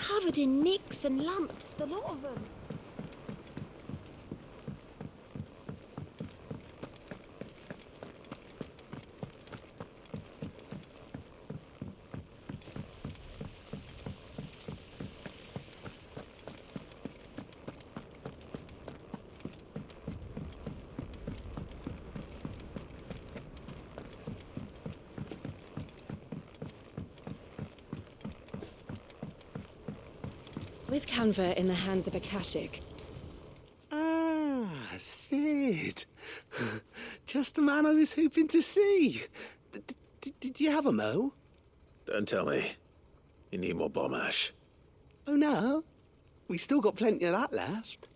covered in nicks and lumps, the lot of them. With Canva in the hands of Akashic. Ah, Sid. Just the man I was hoping to see. Did you have a mo? Don't tell me. You need more bomb ash. Oh no, we still got plenty of that left.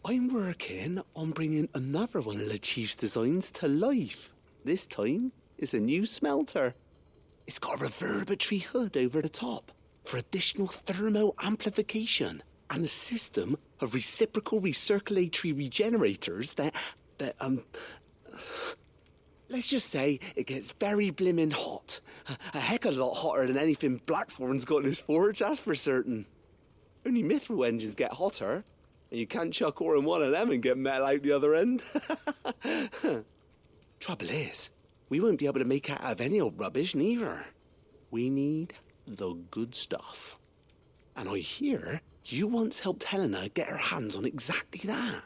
I'm working on bringing another one of the Chief's designs to life. This time, it's a new smelter. It's got a reverberatory hood over the top for additional thermo amplification and a system of reciprocal recirculatory regenerators that let's just say it gets very blimmin' hot. A heck of a lot hotter than anything Blackthorn's got in his forge, that's for certain. Only mithril engines get hotter, and you can't chuck ore in one of them and get metal out the other end. Trouble is, we won't be able to make it out of any old rubbish neither. We need the good stuff. And I hear you once helped Helena get her hands on exactly that.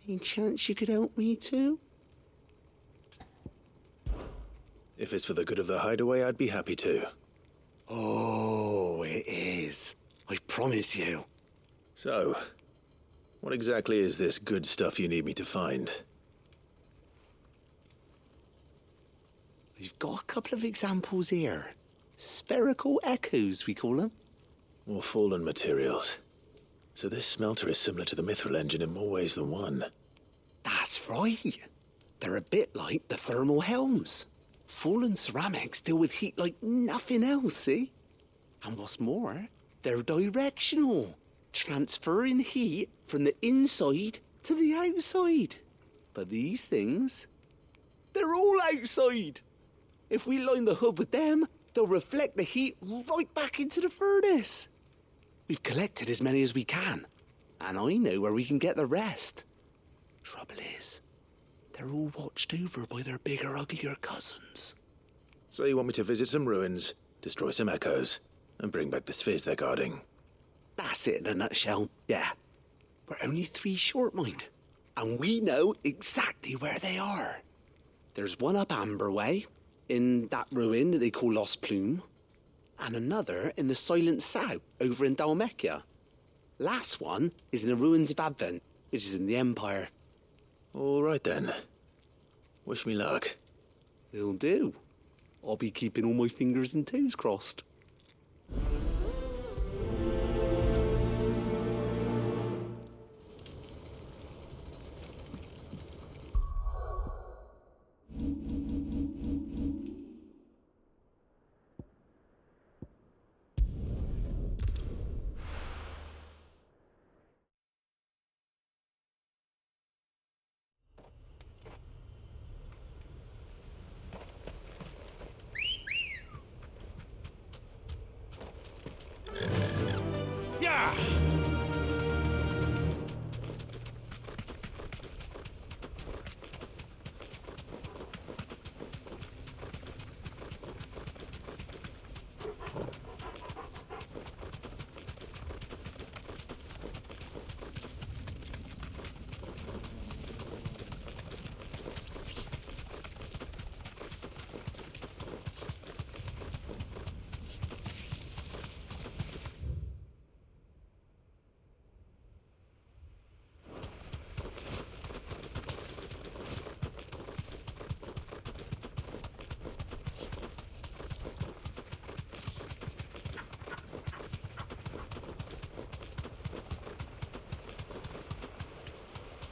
Any chance you could help me too? If it's for the good of the hideaway, I'd be happy to. Oh, it is. I promise you. So, what exactly is this good stuff you need me to find? We've got a couple of examples here. Spherical echoes, we call them. More fallen materials. So this smelter is similar to the mithril engine in more ways than one. That's right. They're a bit like the thermal helms. Fallen ceramics deal with heat like nothing else, see? And what's more, they're directional, transferring heat from the inside to the outside. But these things, they're all outside. If we line the hood with them, they'll reflect the heat right back into the furnace. We've collected as many as we can, and I know where we can get the rest. Trouble is, they're all watched over by their bigger, uglier cousins. So you want me to visit some ruins, destroy some echoes, and bring back the spheres they're guarding? That's it in a nutshell, yeah. We're only 3 short, mind, and we know exactly where they are. There's one up Amber Way, in that ruin that they call Lost Plume, and another in the Silent South, over in Dalmekia. Last one is in the ruins of Advent, which is in the Empire. All right then. Wish me luck. Will do. I'll be keeping all my fingers and toes crossed.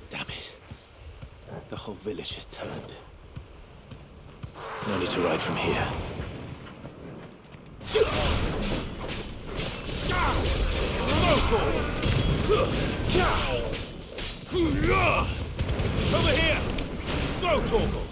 Damn it. The whole village has turned. No need to ride from here. Over here! Go, Torgal!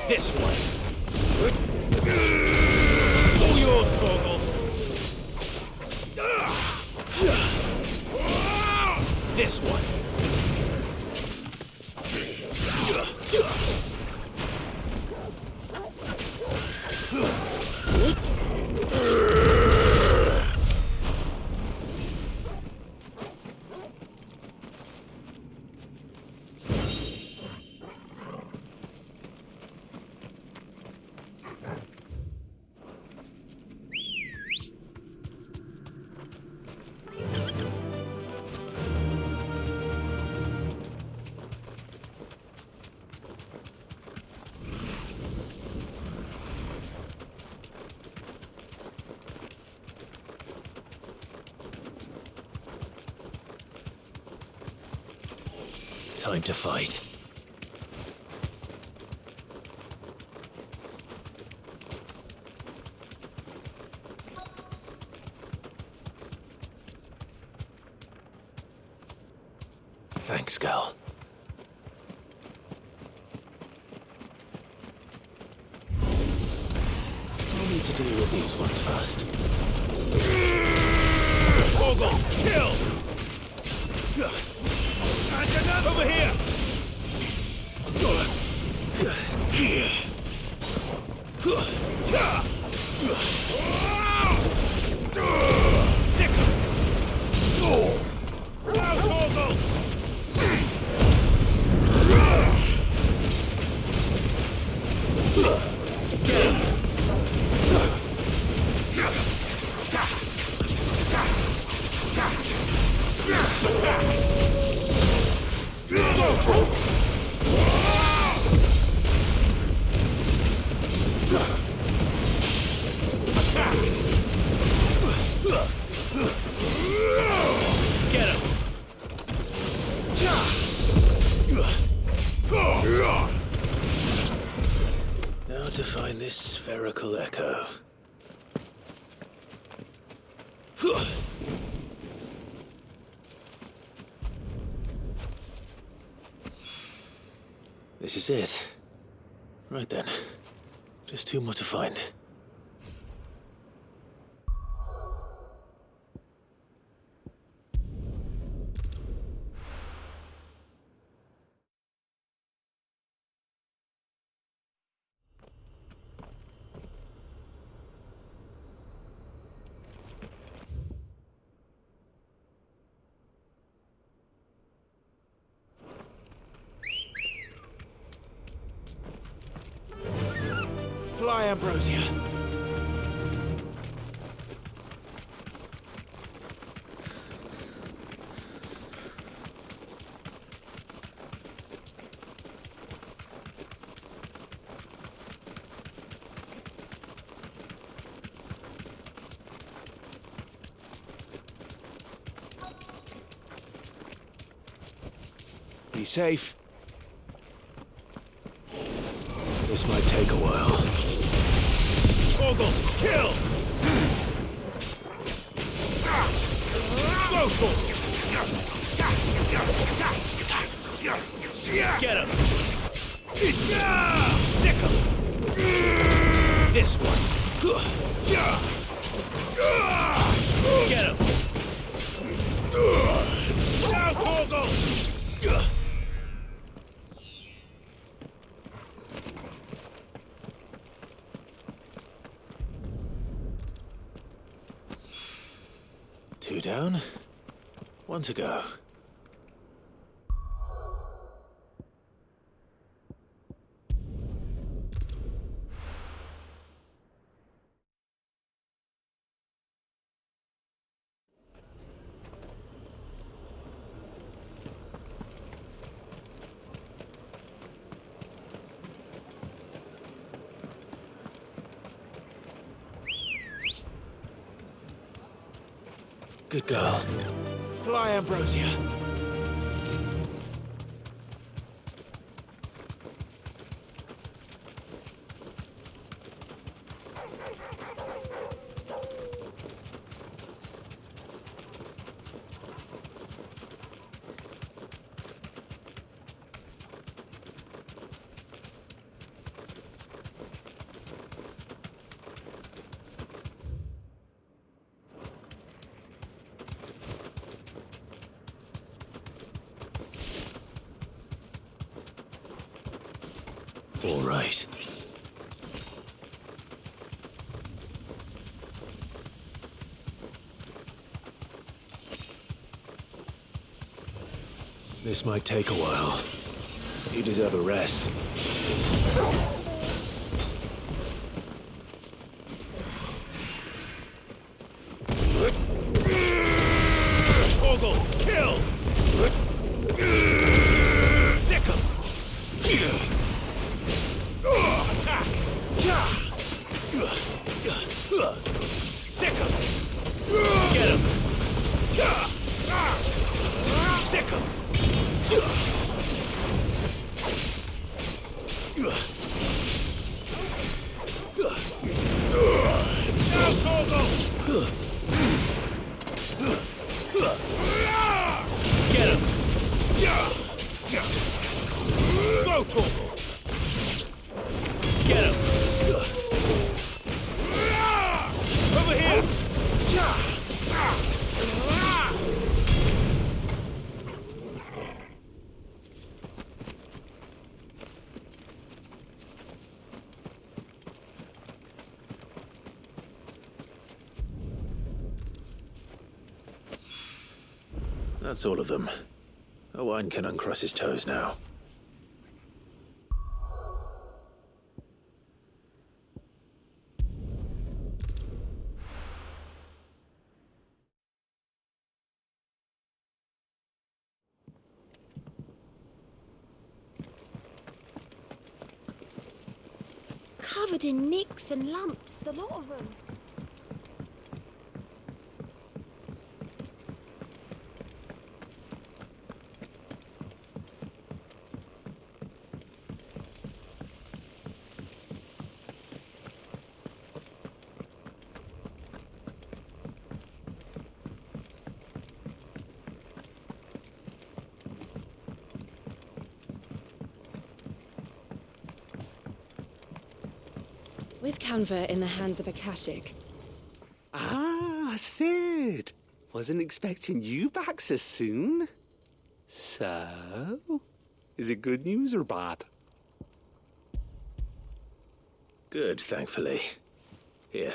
This way. All yours, Torgal. This way. Time to fight. Thanks, Gal. I'll need to deal with these ones first. Torgal, kill! And another over here! Sick! Now, Torgal! Get him! Now to find this spherical echo. This is it. Right then. Just two more to find. Fly, Ambrosia. Be safe. This might take a while. Torgal, kill! Go for it! Get him! Sick him! This one! Get him! Now, Torgal! Two down, one to go. Good girl. Fly, Ambrosia. All right. This might take a while. You deserve a rest. Torgal, kill! Sick him! Attack! Sick him! Get him! Sick him! Now, Torgal! Get him! Go, Torgal! Get him! Over here! That's all of them. Owain can uncross his toes now. Covered in nicks and lumps, the lot of them. With Canva in the hands of Akashic, Ah, Sid. Wasn't expecting you back so soon. So, is it good news or bad? Good, thankfully. Here.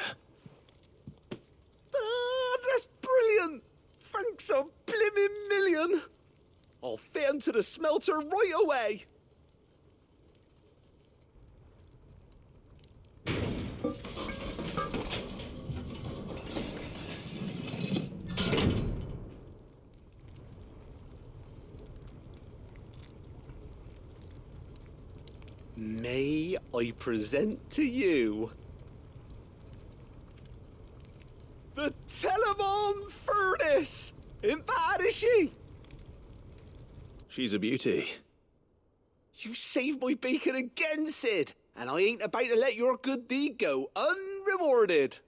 Ah, that's brilliant. Thanks a blimmin' million. I'll fit 'em to the smelter right away. May I present to you the Telemon Furnace? Ain't bad, is she? She's a beauty. You saved my bacon again, Sid, and I ain't about to let your good deed go unrewarded.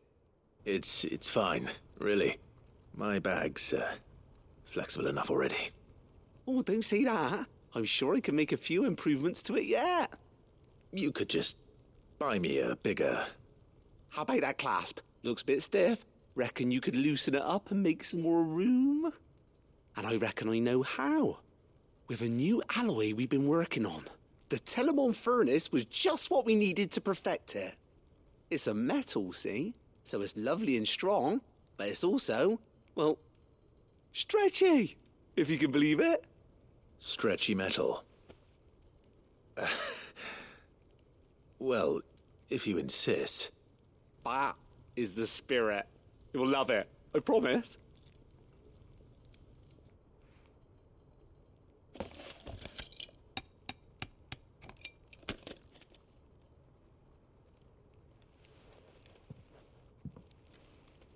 It's fine, really. My bag's flexible enough already. Oh, don't say that. I'm sure I can make a few improvements to it yet. You could just buy me a bigger... How about that clasp? Looks a bit stiff. Reckon you could loosen it up and make some more room? And I reckon I know how. With a new alloy we've been working on. The Telemon Furnace was just what we needed to perfect it. It's a metal, see? So it's lovely and strong, but it's also, well, stretchy, if you can believe it. Stretchy metal. Well, if you insist. That is the spirit. You'll love it, I promise.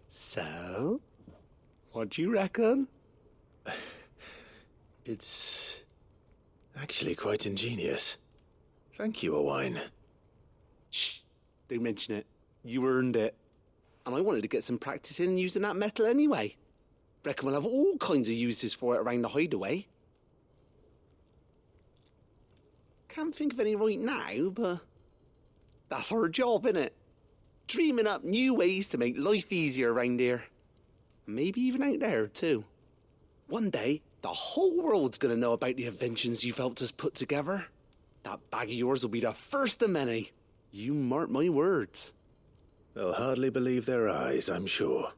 So, what do you reckon? It's actually quite ingenious. Thank you, Owain. Shh, don't mention it. You earned it. And I wanted to get some practice in using that metal anyway. Reckon we'll have all kinds of uses for it around the hideaway. Can't think of any right now, but that's our job, innit? Dreaming up new ways to make life easier around here. And maybe even out there, too. One day, the whole world's gonna know about the inventions you've helped us put together. That bag of yours will be the first of many. You mark my words. They'll hardly believe their eyes, I'm sure.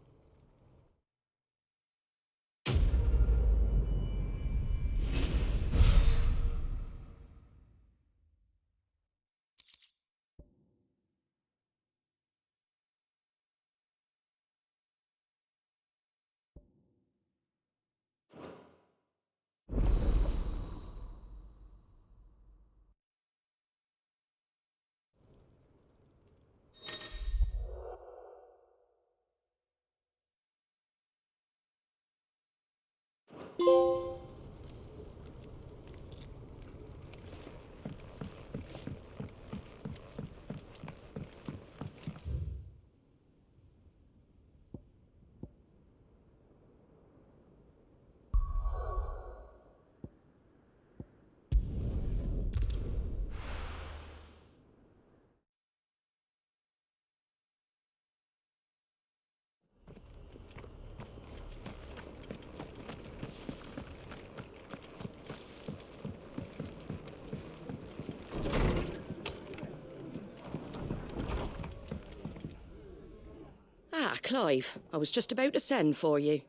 Ah, Clive, I was just about to send for you.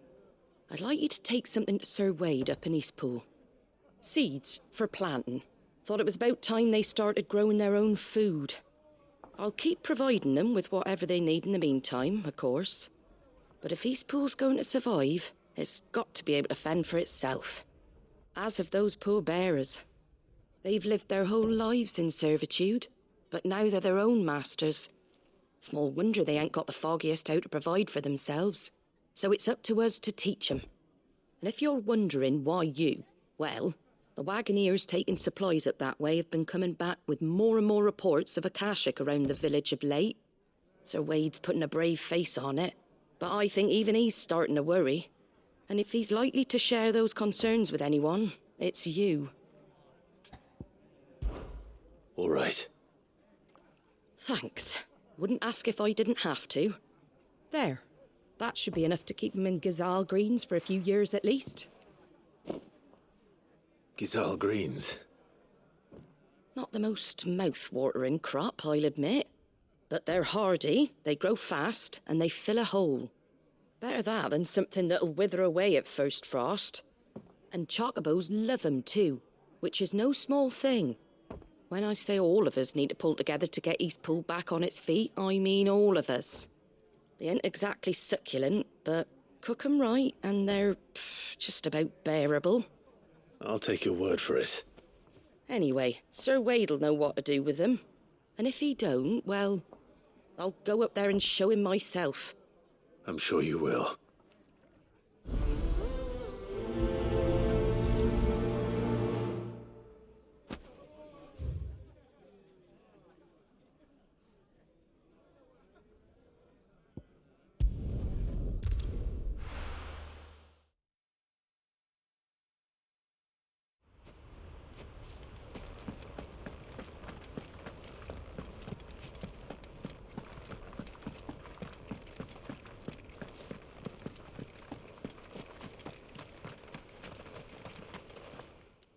I'd like you to take something to Sir Wade up in Eastpool. Seeds for planting. Thought it was about time they started growing their own food. I'll keep providing them with whatever they need in the meantime, of course. But if Eastpool's going to survive, it's got to be able to fend for itself. As have those poor bearers. They've lived their whole lives in servitude, but now they're their own masters. Small wonder they ain't got the foggiest how to provide for themselves. So it's up to us to teach 'em. And if you're wondering why you, well, the wagoneers taking supplies up that way have been coming back with more and more reports of Akashic around the village of late. Sir Wade's putting a brave face on it, but I think even he's starting to worry. And if he's likely to share those concerns with anyone, it's you. All right. Thanks. Wouldn't ask if I didn't have to. There. That should be enough to keep him in Gazal Greens for a few years at least. Gizal Greens. Not the most mouth-watering crop, I'll admit. But they're hardy, they grow fast, and they fill a hole. Better that than something that'll wither away at first frost. And chocobos love 'em too, which is no small thing. When I say all of us need to pull together to get Eastpool back on its feet, I mean all of us. They ain't exactly succulent, but cook 'em right and they're just about bearable. I'll take your word for it. Anyway, Sir Wade'll know what to do with them. And if he don't, well, I'll go up there and show him myself. I'm sure you will.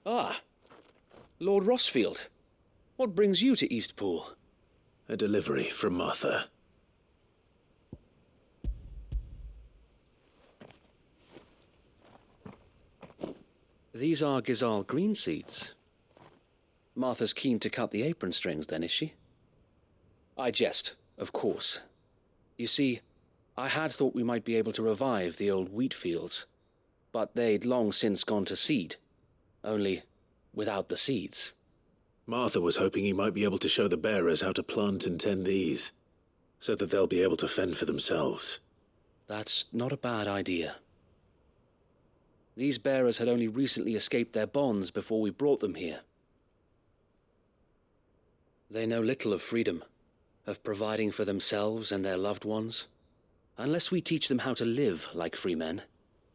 Ah, Lord Rossfield. What brings you to Eastpool? A delivery from Martha. These are Gazal green seeds. Martha's keen to cut the apron strings then, is she? I jest, of course. You see, I had thought we might be able to revive the old wheat fields, but they'd long since gone to seed. Only without the seeds. Martha was hoping he might be able to show the bearers how to plant and tend these, so that they'll be able to fend for themselves. That's not a bad idea. These bearers had only recently escaped their bonds before we brought them here. They know little of freedom, of providing for themselves and their loved ones. Unless we teach them how to live like free men,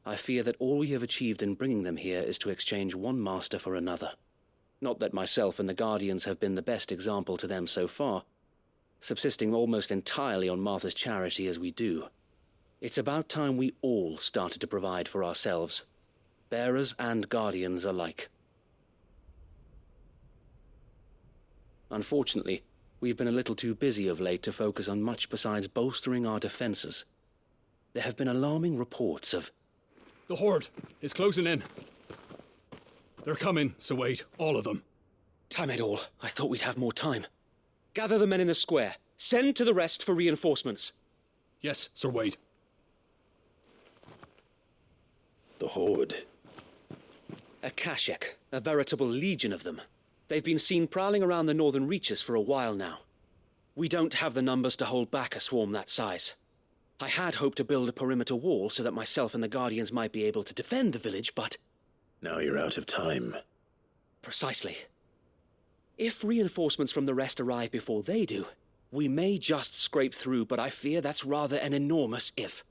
I fear that all we have achieved in bringing them here is to exchange one master for another. Not that myself and the Guardians have been the best example to them so far, subsisting almost entirely on Martha's charity as we do. It's about time we all started to provide for ourselves, bearers and Guardians alike. Unfortunately, we've been a little too busy of late to focus on much besides bolstering our defenses. There have been alarming reports of... The Horde is closing in. They're coming, so wait, all of them. Damn it all, I thought we'd have more time. Gather the men in the square. Send to the rest for reinforcements. Yes, Sir Wade. The Horde. Akashic, a veritable legion of them. They've been seen prowling around the northern reaches for a while now. We don't have the numbers to hold back a swarm that size. I had hoped to build a perimeter wall so that myself and the Guardians might be able to defend the village, but... Now you're out of time. Precisely. If reinforcements from the rest arrive before they do, we may just scrape through, but I fear that's rather an enormous if.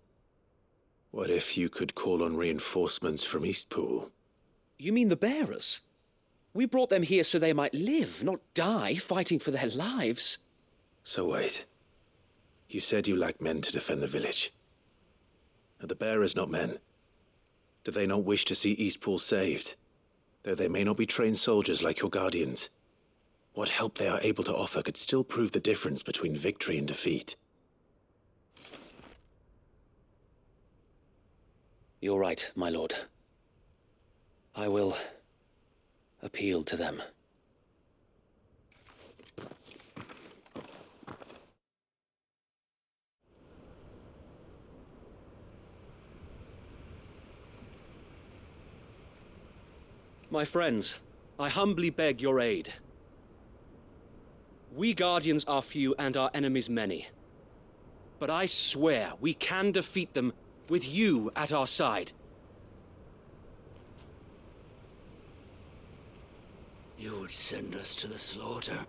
What if you could call on reinforcements from Eastpool? You mean the bearers? We brought them here so they might live, not die fighting for their lives. So wait. You said you lack men to defend the village. Are the bearers not men? Do they not wish to see Eastpool saved? Though they may not be trained soldiers like your guardians. What help they are able to offer could still prove the difference between victory and defeat. You're right, my lord. I will appeal to them. My friends, I humbly beg your aid. We Guardians are few and our enemies many. But I swear we can defeat them with you at our side. You would send us to the slaughter,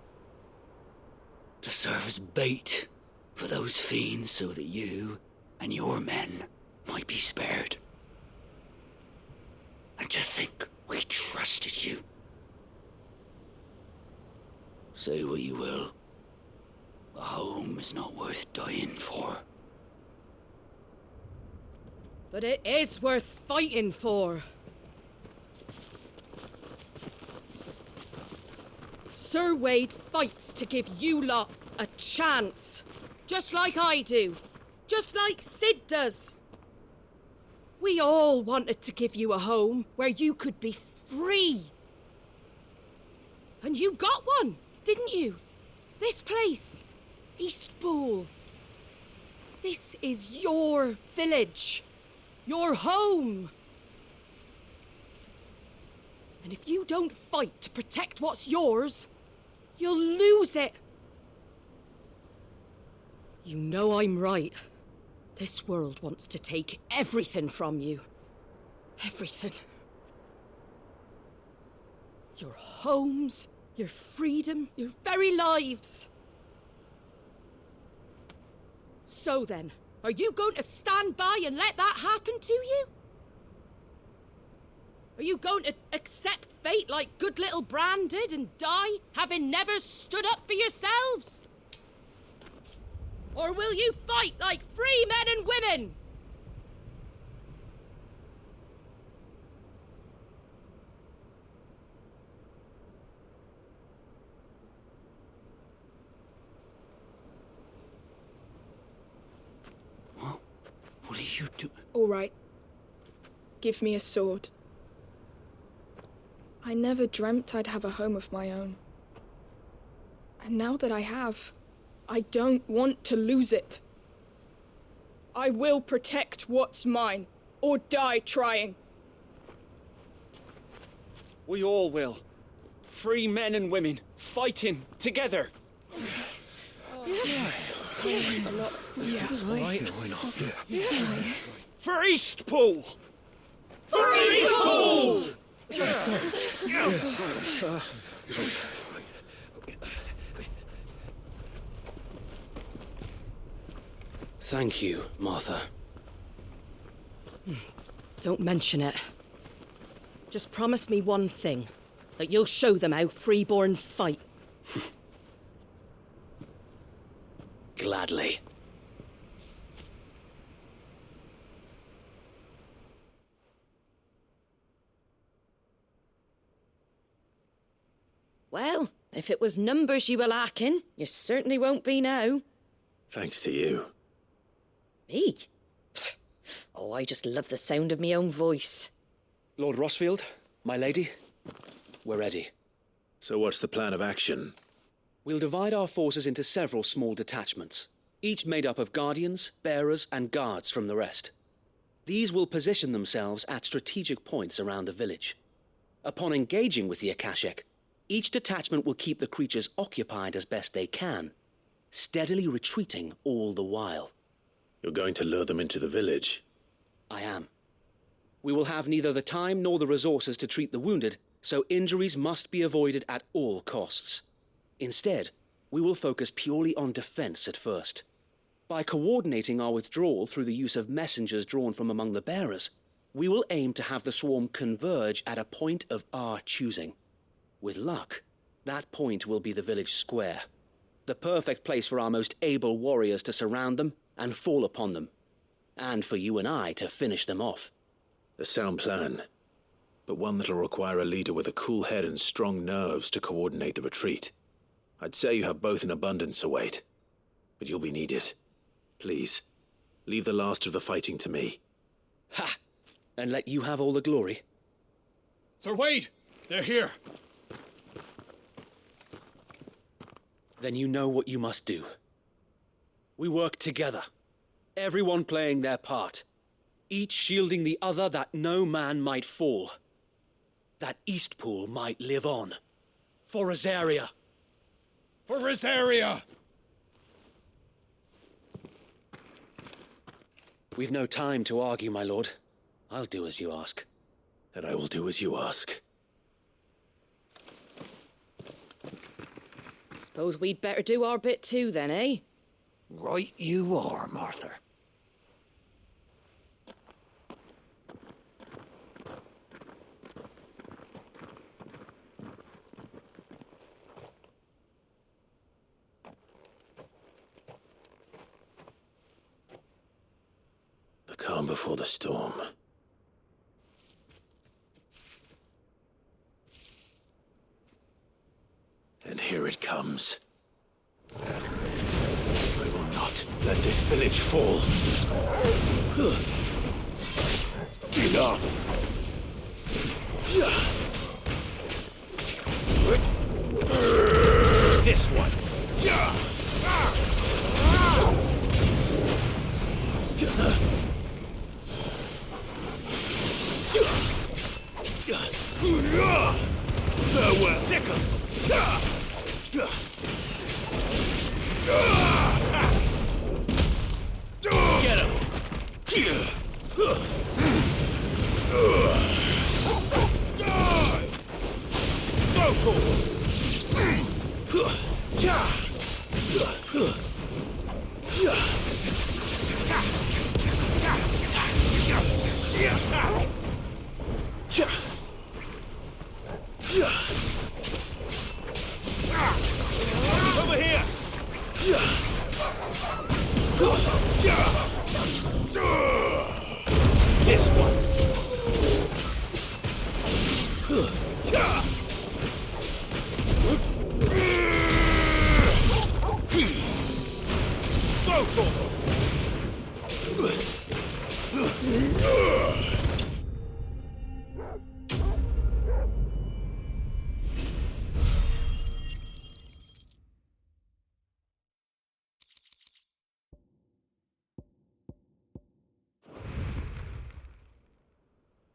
to serve as bait for those fiends so that you and your men might be spared. And to think we trusted you. Say what you will, a home is not worth dying for. But it is worth fighting for. Sir Wade fights to give you lot a chance. Just like I do. Just like Sid does. We all wanted to give you a home where you could be free. And you got one, didn't you? This place, Eastpool. This is your village. Your home. And if you don't fight to protect what's yours, you'll lose it. You know I'm right. This world wants to take everything from you. Everything. Your homes, your freedom, your very lives. So then, are you going to stand by and let that happen to you? Are you going to accept fate like good little Bran did and die, having never stood up for yourselves? Or will you fight like free men and women? What are you doing? All right. Give me a sword. I never dreamt I'd have a home of my own. And now that I have, I don't want to lose it. I will protect what's mine, or die trying. We all will. Free men and women, fighting together. For Eastpool! For Eastpool! Thank you, Martha. Don't mention it. Just promise me one thing. That you'll show them how freeborn fight. Gladly. Well, If it was numbers you were lacking, you certainly won't be now. Thanks to you. Me? Oh, I just love the sound of my own voice. Lord Rossfield, my lady, we're ready. So what's the plan of action? We'll divide our forces into several small detachments, each made up of guardians, bearers, and guards from the rest. These will position themselves at strategic points around the village. Upon engaging with the Akashic, each detachment will keep the creatures occupied as best they can, steadily retreating all the while. You're going to lure them into the village? I am. We will have neither the time nor the resources to treat the wounded, so injuries must be avoided at all costs. Instead, we will focus purely on defense at first. By coordinating our withdrawal through the use of messengers drawn from among the bearers, we will aim to have the swarm converge at a point of our choosing. With luck, that point will be the village square, the perfect place for our most able warriors to surround them and fall upon them, and for you and I to finish them off. A sound plan, but one that'll require a leader with a cool head and strong nerves to coordinate the retreat. I'd say you have both in abundance, Sir Wade, but you'll be needed. Please, leave the last of the fighting to me. Ha! And let you have all the glory. Sir Wade! They're here! Then you know what you must do. We work together, everyone playing their part, each shielding the other that no man might fall, that Eastpool might live on. For Rosaria! For Rosaria! We've no time to argue, my lord. I'll do as you ask. And I will do as you ask. Suppose we'd better do our bit too then, eh? Right you are, Martha. The calm before the storm. And here it comes. I will not let this village fall. Enough! This one! Farewell! Second! Get him! Over here! This one!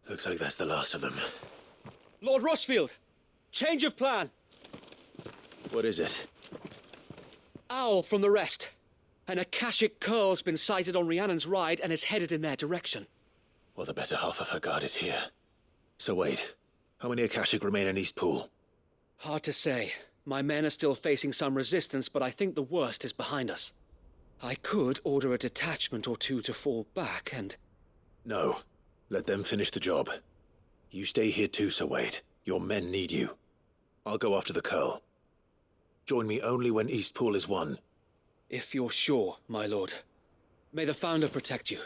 Looks like that's the last of them. Lord Rossfield! Change of plan! What is it? Owl from the rest. An Akashic curl's been sighted on Rhiannon's ride and is headed in their direction. Well, the better half of her guard is here. So wait, how many Akashic remain in Eastpool? Hard to say. My men are still facing some resistance, but I think the worst is behind us. I could order a detachment or two to fall back and... No. Let them finish the job. You stay here too, Sir Wade. Your men need you. I'll go after the curl. Join me only when Eastpool is won. If you're sure, my lord. May the Founder protect you.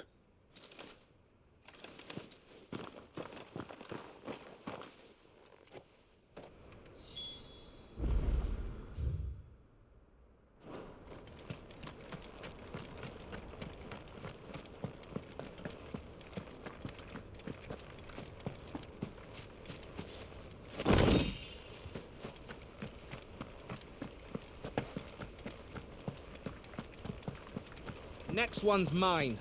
Next one's mine.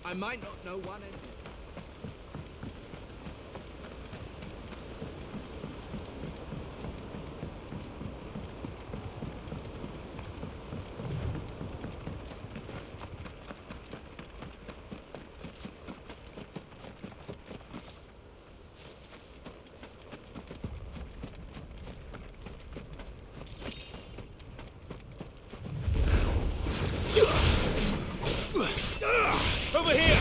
I might not know one end. Over here!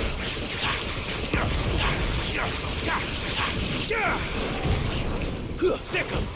Sick 'em!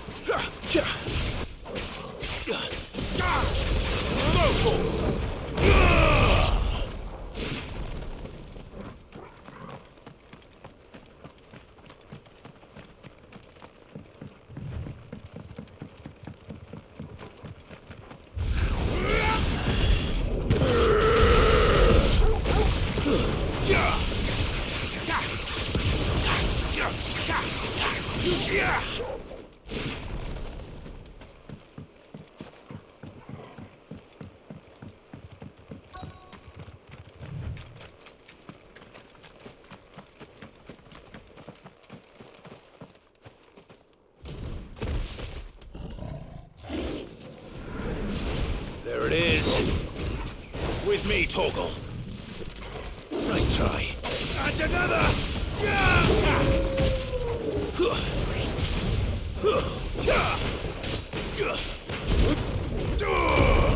There it is. With me, Torgal. Nice try. And another!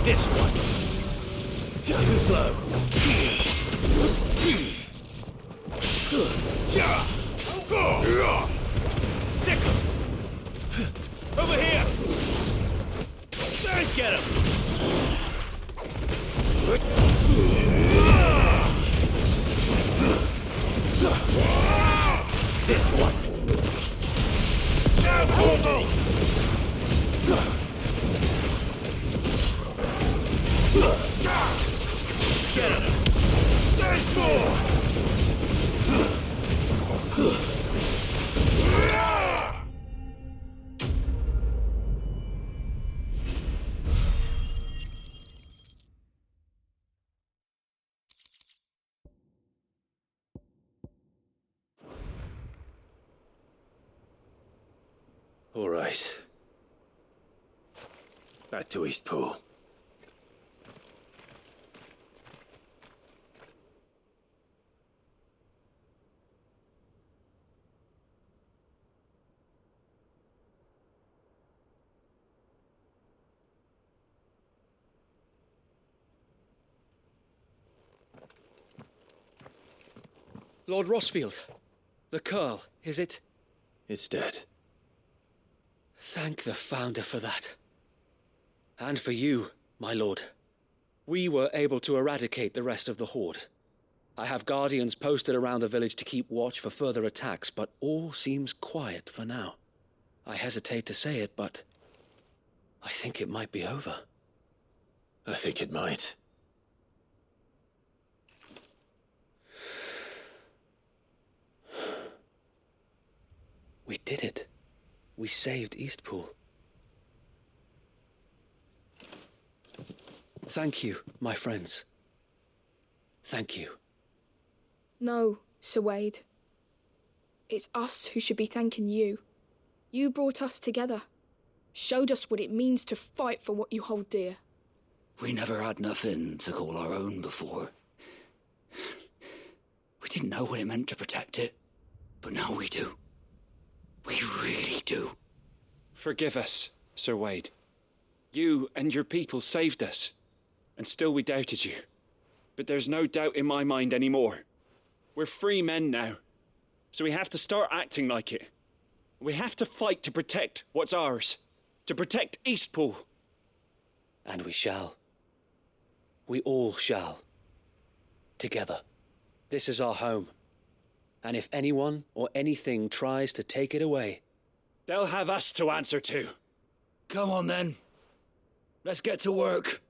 This one. Too slow. Sick 'em. Over here. Let's get him. This one. Now, Torgal! Get him! There's more! All right. Back to Eastpool. Lord Rossfield, the Curl, is it? It's dead. Thank the Founder for that. And for you, my lord. We were able to eradicate the rest of the Horde. I have guardians posted around the village to keep watch for further attacks, but all seems quiet for now. I hesitate to say it, but I think it might be over. I think it might. We did it. We saved Eastpool. Thank you, my friends. Thank you. No, Sir Wade. It's us who should be thanking you. You brought us together. Showed us what it means to fight for what you hold dear. We never had nothing to call our own before. We didn't know what it meant to protect it, but now we do. We really do. Forgive us, Sir Wade. You and your people saved us, and still we doubted you. But there's no doubt in my mind anymore. We're free men now, so we have to start acting like it. We have to fight to protect what's ours, to protect Eastpool. And we shall. We all shall. Together. This is our home. And if anyone or anything tries to take it away, they'll have us to answer to. Come on then. Let's get to work.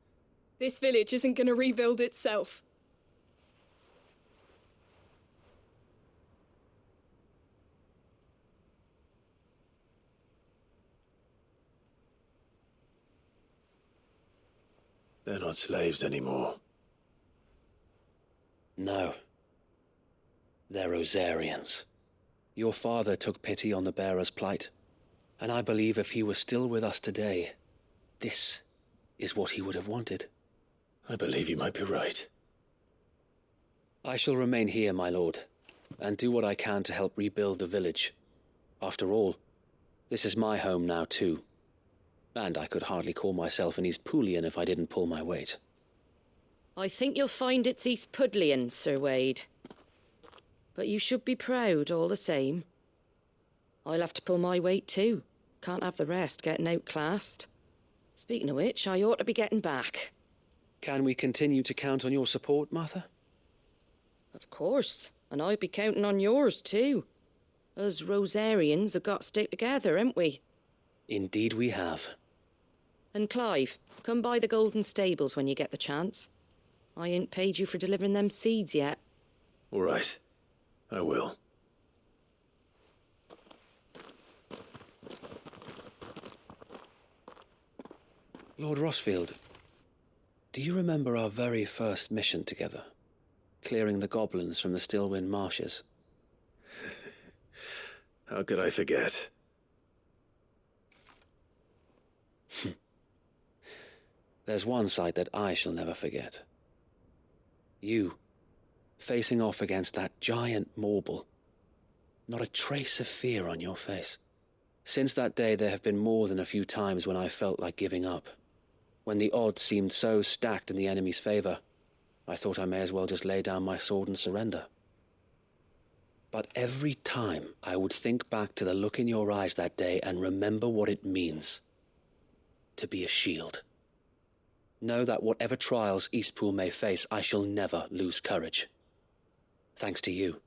This village isn't going to rebuild itself. They're not slaves anymore. No. They're Rosarians. Your father took pity on the bearer's plight, and I believe if he were still with us today, this is what he would have wanted. I believe you might be right. I shall remain here, my lord, and do what I can to help rebuild the village. After all, this is my home now too, and I could hardly call myself an East Poolian if I didn't pull my weight. I think you'll find it's East Pudlian, Sir Wade. But you should be proud all the same. I'll have to pull my weight too. Can't have the rest getting outclassed. Speaking of which, I ought to be getting back. Can we continue to count on your support, Martha? Of course, and I'll be counting on yours too. Us Rosarians have got to stick together, haven't we? Indeed we have. And Clive, come by the Golden Stables when you get the chance. I ain't paid you for delivering them seeds yet. All right. I will. Lord Rossfield, do you remember our very first mission together? Clearing the goblins from the Stillwind marshes? How could I forget? There's one sight that I shall never forget. You, facing off against that giant Morble. Not a trace of fear on your face. Since that day, there have been more than a few times when I felt like giving up. When the odds seemed so stacked in the enemy's favor, I thought I may as well just lay down my sword and surrender. But every time I would think back to the look in your eyes that day and remember what it means to be a shield. Know that whatever trials Eastpool may face, I shall never lose courage. Thanks to you.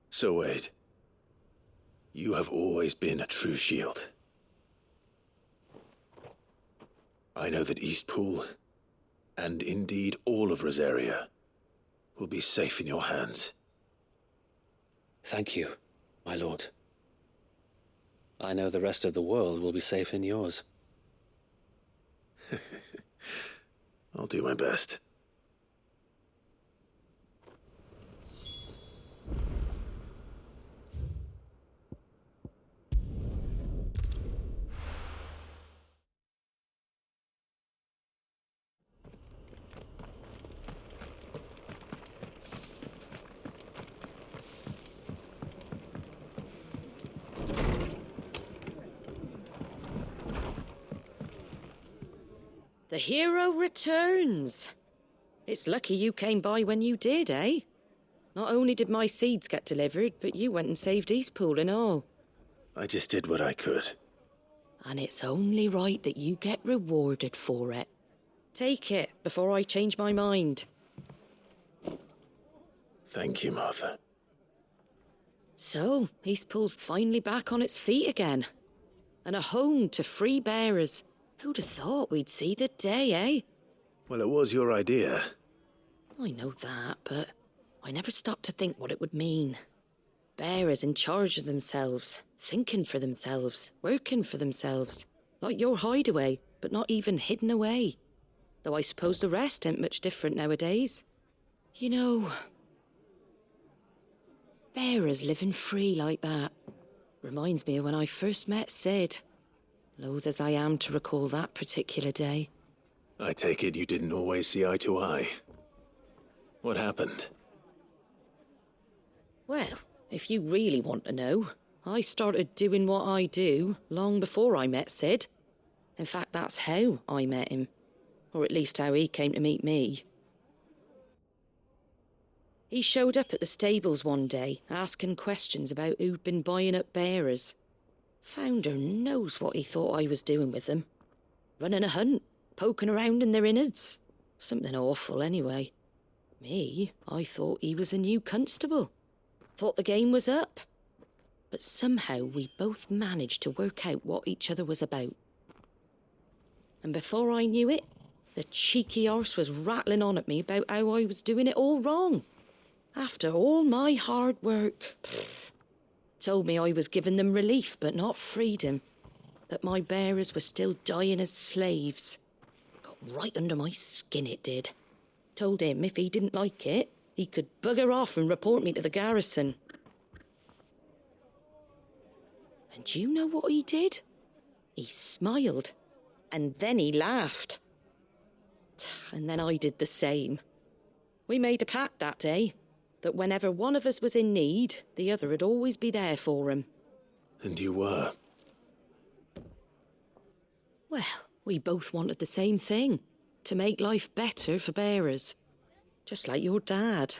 So, Wade, you have always been a true shield. I know that Eastpool, and indeed all of Rosaria, will be safe in your hands. Thank you, my lord. I know the rest of the world will be safe in yours. I'll do my best. The hero returns. It's lucky you came by when you did, eh? Not only did my seeds get delivered, but you went and saved Eastpool and all. I just did what I could. And it's only right that you get rewarded for it. Take it before I change my mind. Thank you, Martha. So, Eastpool's finally back on its feet again. And a home to free bearers. Who'd have thought we'd see the day, eh? Well, it was your idea. I know that, but I never stopped to think what it would mean. Bearers in charge of themselves, thinking for themselves, working for themselves. Like your hideaway, but not even hidden away. Though I suppose the rest ain't much different nowadays. You know, bearers living free like that reminds me of when I first met Sid. Loath as I am to recall that particular day. I take it you didn't always see eye to eye. What happened? Well, if you really want to know, I started doing what I do long before I met Sid. In fact, that's how I met him. Or at least how he came to meet me. He showed up at the stables one day, asking questions about who'd been buying up bearers. Founder knows what he thought I was doing with them. Running a hunt, poking around in their innards. Something awful, anyway. Me, I thought he was a new constable. Thought the game was up. But somehow we both managed to work out what each other was about. And before I knew it, the cheeky arse was rattling on at me about how I was doing it all wrong. After all my hard work. Told me I was giving them relief, but not freedom. That my bearers were still dying as slaves. Got right under my skin, it did. Told him if he didn't like it, he could bugger off and report me to the garrison. And do you know what he did? He smiled, and then he laughed. And then I did the same. We made a pact that day, that whenever one of us was in need, the other would always be there for him. And you were? Well, we both wanted the same thing, to make life better for bearers. Just like your dad.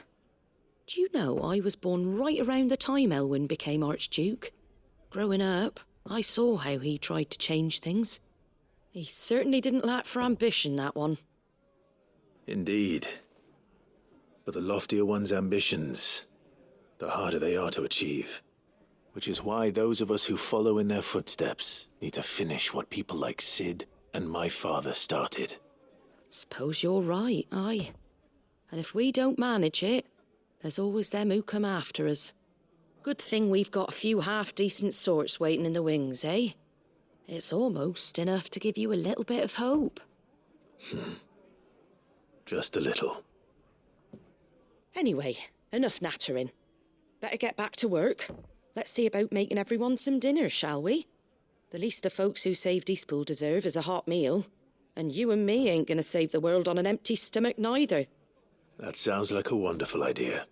Do you know I was born right around the time Elwyn became Archduke? Growing up, I saw how he tried to change things. He certainly didn't lack for ambition, that one. Indeed. But the loftier one's ambitions, the harder they are to achieve. Which is why those of us who follow in their footsteps need to finish what people like Sid and my father started. Suppose you're right, aye. And if we don't manage it, there's always them who come after us. Good thing we've got a few half-decent sorts waiting in the wings, eh? It's almost enough to give you a little bit of hope. Just a little. Anyway, enough nattering. Better get back to work. Let's see about making everyone some dinner, shall we? The least the folks who saved Eastpool deserve is a hot meal. And you and me ain't gonna save the world on an empty stomach neither. That sounds like a wonderful idea.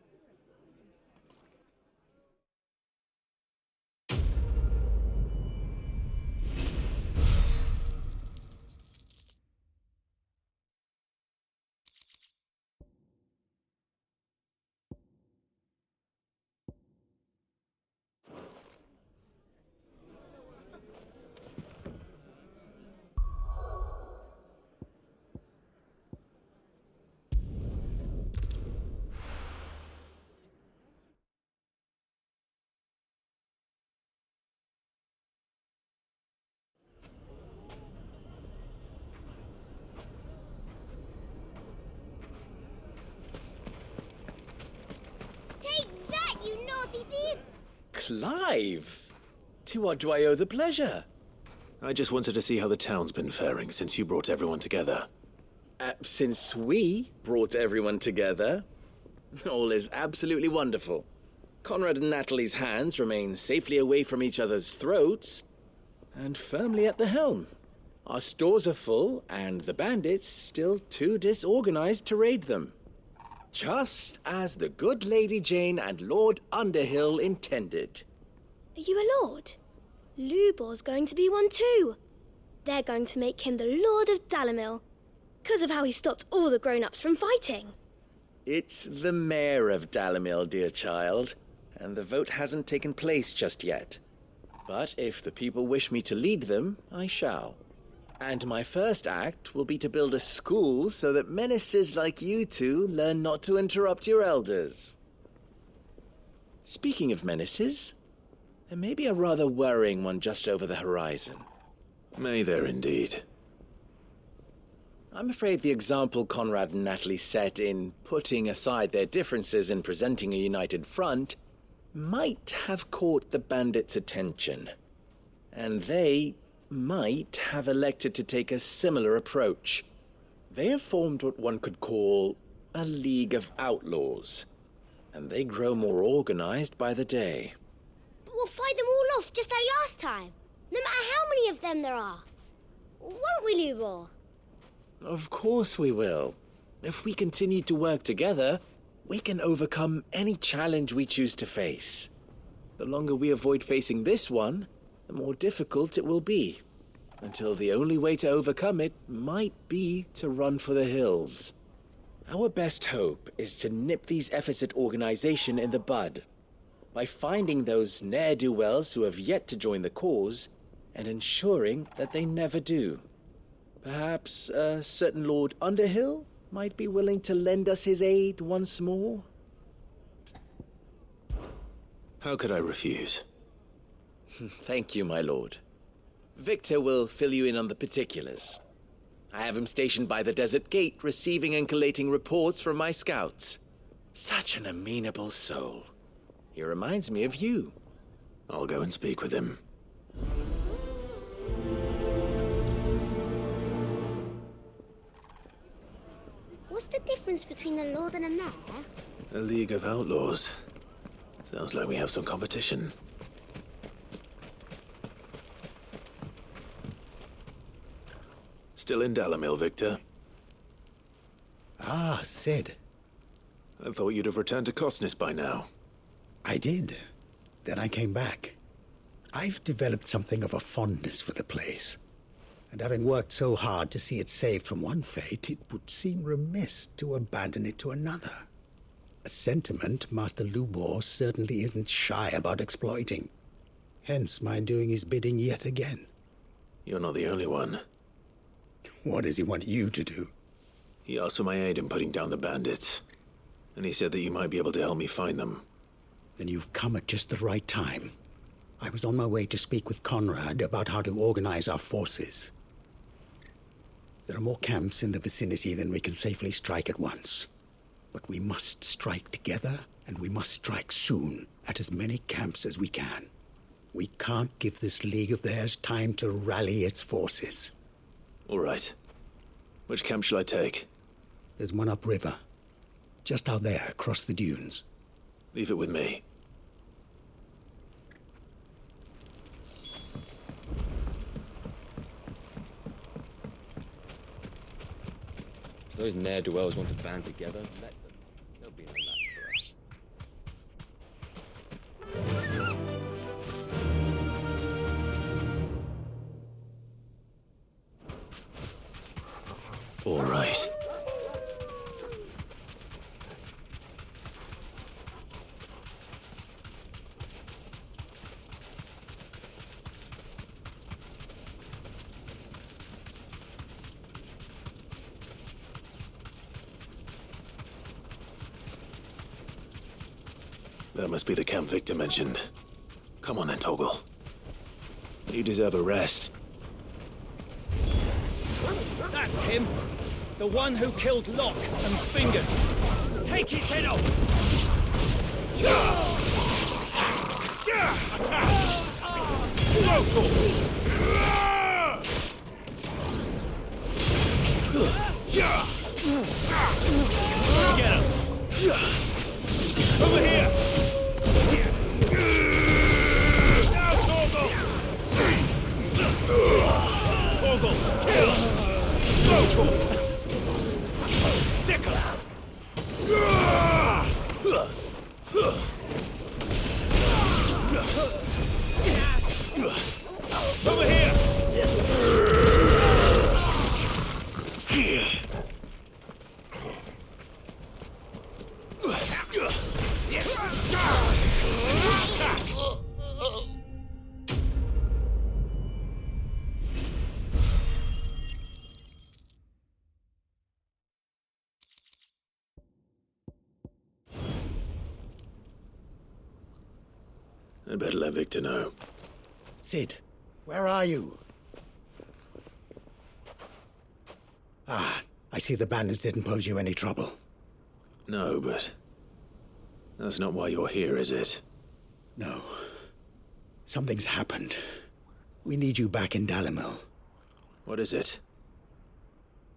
Take that, you naughty thief! Clive! To what do I owe the pleasure? I just wanted to see how the town's been faring since you brought everyone together. Since we brought everyone together, all is absolutely wonderful. Conrad and Natalie's hands remain safely away from each other's throats, and firmly at the helm. Our stores are full, and the bandits still too disorganized to raid them. Just as the good Lady Jane and Lord Underhill intended. Are you a lord? Lubor's going to be one too. They're going to make him the Lord of Dalimil, because of how he stopped all the grown-ups from fighting. It's the mayor of Dalimil, dear child, and the vote hasn't taken place just yet. But if the people wish me to lead them, I shall. And my first act will be to build a school so that menaces like you two learn not to interrupt your elders. Speaking of menaces, there may be a rather worrying one just over the horizon. May there indeed. I'm afraid the example Conrad and Natalie set in putting aside their differences and presenting a united front might have caught the bandits' attention. And they might have elected to take a similar approach. They have formed what one could call a League of Outlaws, and they grow more organized by the day. But we'll fight them all off just like last time, no matter how many of them there are. Won't we, Lubor? Of course we will. If we continue to work together, we can overcome any challenge we choose to face. The longer we avoid facing this one, the more difficult it will be, until the only way to overcome it might be to run for the hills. Our best hope is to nip these efforts at organization in the bud, by finding those ne'er-do-wells who have yet to join the cause, and ensuring that they never do. Perhaps a certain Lord Underhill might be willing to lend us his aid once more? How could I refuse? Thank you, my lord. Victor will fill you in on the particulars. I have him stationed by the desert gate, receiving and collating reports from my scouts. Such an amenable soul. He reminds me of you. I'll go and speak with him. What's the difference between a lord and a mayor? A League of Outlaws. Sounds like we have some competition. Still in Dalamil, Victor? Ah, Sid. I thought you'd have returned to Cosnis by now. I did. Then I came back. I've developed something of a fondness for the place. And having worked so hard to see it saved from one fate, it would seem remiss to abandon it to another. A sentiment Master Lubor certainly isn't shy about exploiting. Hence my doing his bidding yet again. You're not the only one. What does he want you to do? He asked for my aid in putting down the bandits. And he said that you might be able to help me find them. Then you've come at just the right time. I was on my way to speak with Conrad about how to organize our forces. There are more camps in the vicinity than we can safely strike at once. But we must strike together, and we must strike soon at as many camps as we can. We can't give this league of theirs time to rally its forces. All right. Which camp shall I take? There's one upriver. Just out there, across the dunes. Leave it with me. If those ne'er-do-wells want to band together, let them. They'll be no match for us. All right. That must be the camp Victor mentioned. Come on then, Toggle. You deserve a rest. That's him! The one who killed Locke and Fingers! Take his head off! Attack! Local! Get him! Over here! Now, Torgal! Torgal, kill! Local! Sickle! Over here! I'd better let Victor know. Sid, where are you? Ah, I see the bandits didn't pose you any trouble. No, but that's not why you're here, is it? No. Something's happened. We need you back in Dalamil. What is it?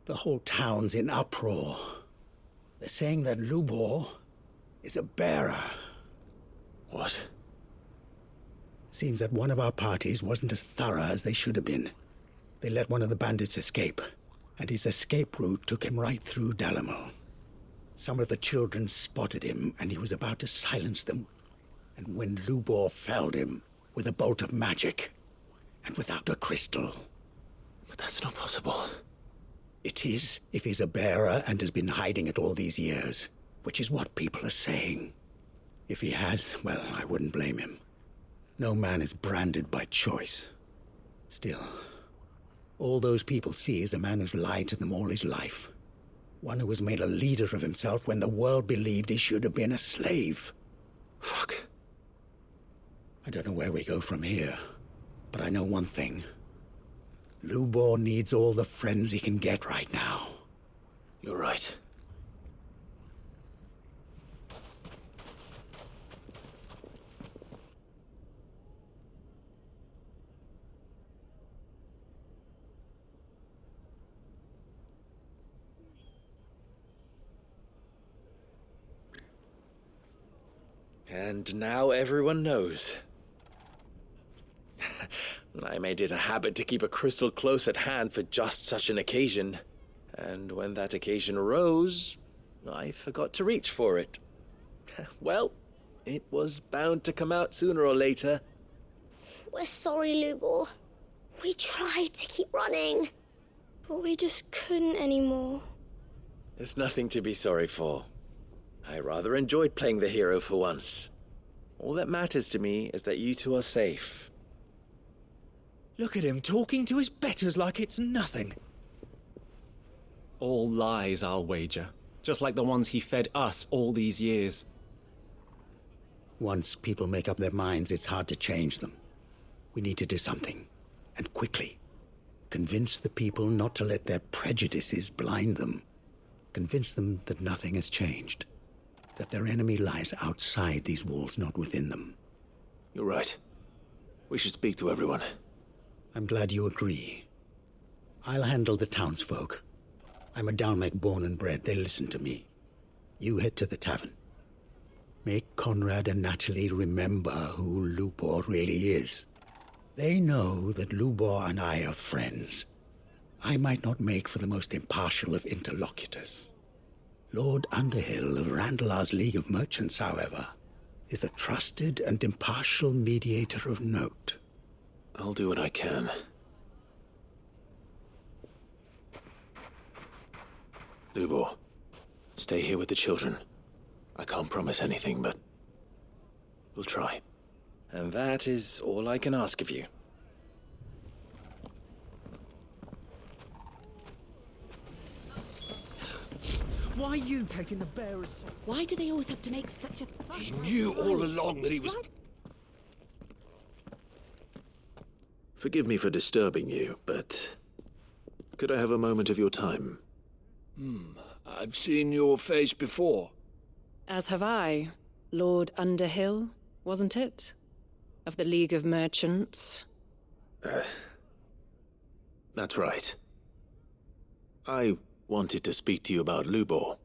The whole town's in uproar. They're saying that Lubor is a bearer. What? Seems that one of our parties wasn't as thorough as they should have been. They let one of the bandits escape, and his escape route took him right through Dalamil. Some of the children spotted him, and he was about to silence them. And when Lubor felled him with a bolt of magic, and without a crystal. But that's not possible. It is, if he's a bearer and has been hiding it all these years, which is what people are saying. If he has, well, I wouldn't blame him. No man is branded by choice. Still, all those people see is a man who's lied to them all his life. One who was made a leader of himself when the world believed he should have been a slave. Fuck. I don't know where we go from here, but I know one thing. Lubor needs all the friends he can get right now. You're right. And now everyone knows. I made it a habit to keep a crystal close at hand for just such an occasion. And when that occasion arose, I forgot to reach for it. Well, it was bound to come out sooner or later. We're sorry, Lubor. We tried to keep running. But we just couldn't anymore. There's nothing to be sorry for. I rather enjoyed playing the hero for once. All that matters to me is that you two are safe. Look at him talking to his betters like it's nothing. All lies, I'll wager. Just like the ones he fed us all these years. Once people make up their minds, it's hard to change them. We need to do something, and quickly. Convince the people not to let their prejudices blind them. Convince them that nothing has changed. That their enemy lies outside these walls, not within them. You're right. We should speak to everyone. I'm glad you agree. I'll handle the townsfolk. I'm a Dalmec born and bred. They listen to me. You head to the tavern. Make Conrad and Natalie remember who Lubor really is. They know that Lubor and I are friends. I might not make for the most impartial of interlocutors. Lord Underhill of Randalar's League of Merchants, however, is a trusted and impartial mediator of note. I'll do what I can. Lubor, stay here with the children. I can't promise anything, but we'll try. And that is all I can ask of you. Why are you taking the bearers? Why do they always have to make such a fuss? He knew all along that he was... Forgive me for disturbing you, but could I have a moment of your time? I've seen your face before. As have I. Lord Underhill, wasn't it? Of the League of Merchants. That's right. I wanted to speak to you about Lubor.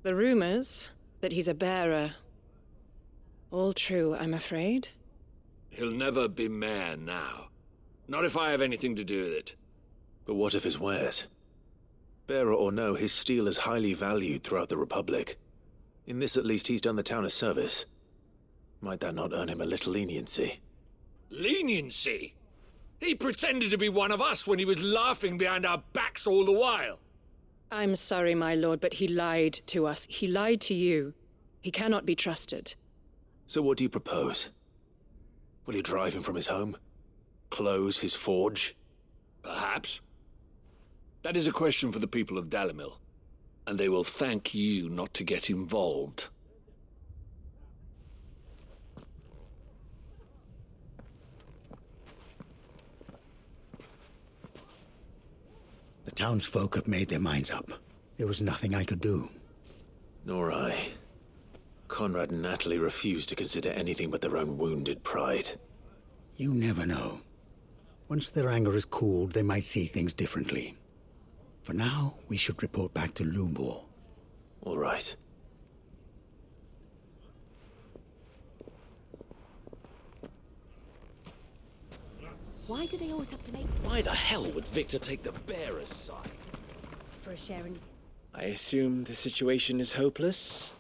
The rumors that he's a bearer. All true, I'm afraid. He'll never be mayor now. Not if I have anything to do with it. But what of his wares? Bearer or no, his steel is highly valued throughout the Republic. In this at least he's done the town a service. Might that not earn him a little leniency? Leniency? He pretended to be one of us when he was laughing behind our backs all the while. I'm sorry, my lord, but he lied to us. He lied to you. He cannot be trusted. So what do you propose? Will you drive him from his home? Close his forge? Perhaps. That is a question for the people of Dalimil, and they will thank you not to get involved. The townsfolk have made their minds up. There was nothing I could do. Nor I. Conrad and Natalie refused to consider anything but their own wounded pride. You never know. Once their anger is cooled, they might see things differently. For now, we should report back to Lubor. All right. Why do they always have to make Why the hell would Victor take the bearer's side? for a share in... I assume the situation is hopeless?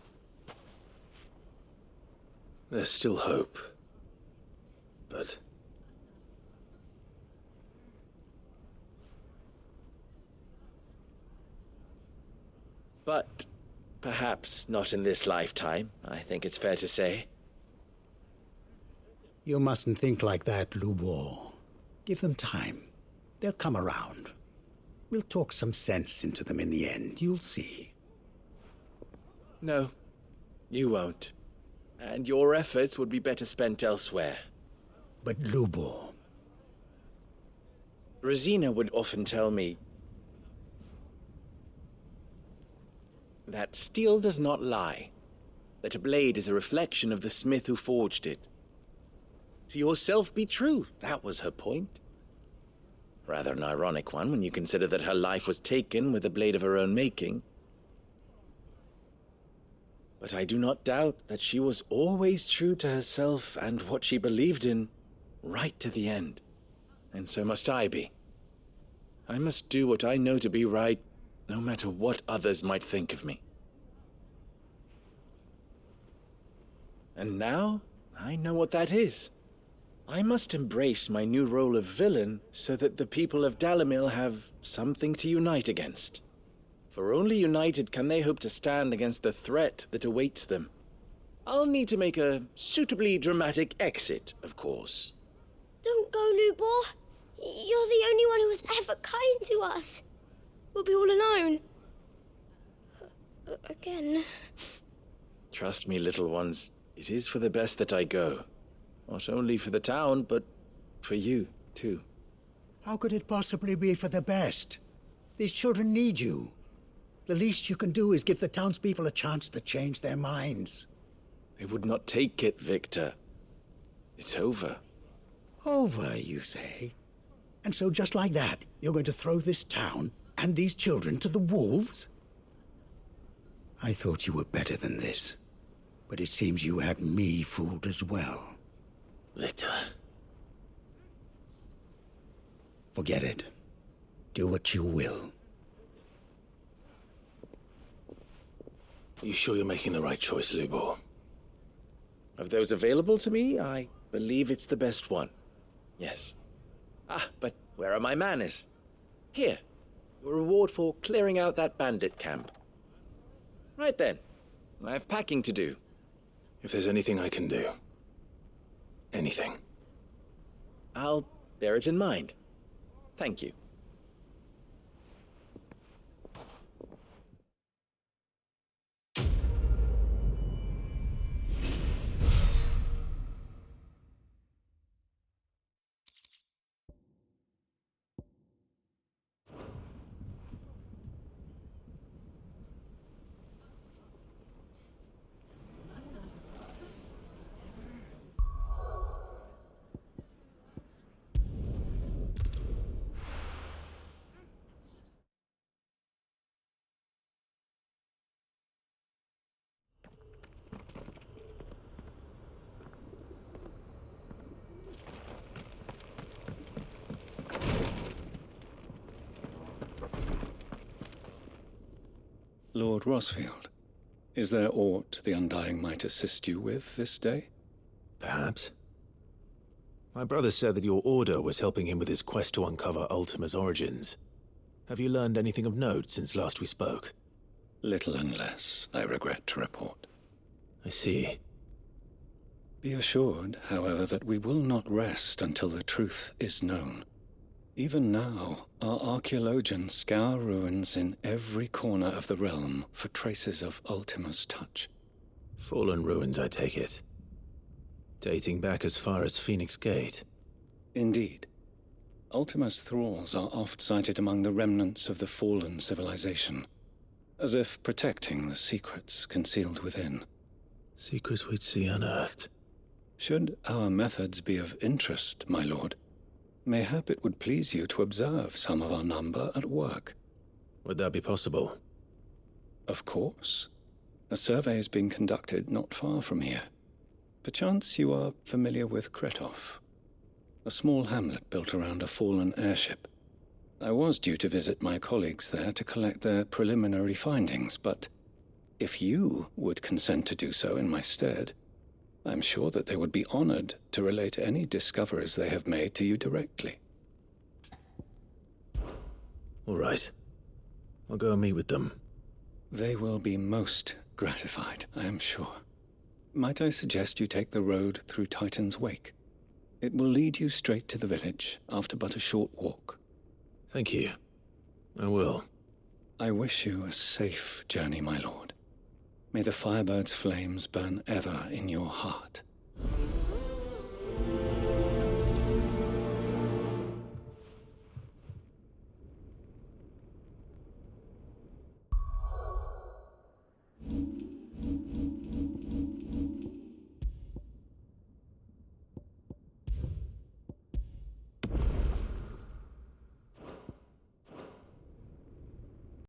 There's still hope. But... But perhaps not in this lifetime, I think it's fair to say. You mustn't think like that, Lubor. Give them time. They'll come around. We'll talk some sense into them in the end, you'll see. No, you won't. And your efforts would be better spent elsewhere. But Lubor... Rosina would often tell me that steel does not lie, that a blade is a reflection of the smith who forged it. To yourself be true, that was her point. Rather an ironic one when you consider that her life was taken with a blade of her own making. But I do not doubt that she was always true to herself and what she believed in, right to the end. And so must I be. I must do what I know to be right, no matter what others might think of me. And now, I know what that is. I must embrace my new role of villain so that the people of Dalimil have something to unite against. For only united can they hope to stand against the threat that awaits them. I'll need to make a suitably dramatic exit, of course. Don't go, Lubor. You're the only one who was ever kind to us. We'll be all alone. Again. Trust me, little ones. It is for the best that I go. Not only for the town, but for you, too. How could it possibly be for the best? These children need you. The least you can do is give the townspeople a chance to change their minds. They would not take it, Victor. It's over. Over, you say? And so just like that, you're going to throw this town and these children to the wolves? I thought you were better than this. But it seems you had me fooled as well. Victor. Forget it. Do what you will. You sure you're making the right choice, Lubor? Of those available to me, I believe it's the best one. Yes. Ah, but where are my manners? Here. Your reward for clearing out that bandit camp. Right then. I have packing to do. If there's anything I can do. Anything. I'll bear it in mind. Thank you. Lord Rosfield, is there aught the Undying might assist you with this day? Perhaps. My brother said that your order was helping him with his quest to uncover Ultima's origins. Have you learned anything of note since last we spoke? Little and less, I regret to report. I see. Be assured, however, that we will not rest until the truth is known. Even now, our archaeologians scour ruins in every corner of the realm for traces of Ultima's touch. Fallen ruins, I take it. Dating back as far as Phoenix Gate. Indeed. Ultima's thralls are oft sighted among the remnants of the fallen civilization, as if protecting the secrets concealed within. Secrets we'd see unearthed. Should our methods be of interest, my lord, mayhap it would please you to observe some of our number at work. Would that be possible? Of course. A survey is being conducted not far from here. Perchance you are familiar with Kretov, a small hamlet built around a fallen airship. I was due to visit my colleagues there to collect their preliminary findings, but if you would consent to do so in my stead, I'm sure that they would be honored to relate any discoveries they have made to you directly. All right. I'll go and meet with them. They will be most gratified, I am sure. Might I suggest you take the road through Titan's Wake? It will lead you straight to the village after but a short walk. Thank you. I will. I wish you a safe journey, my lord. May the Firebird's flames burn ever in your heart.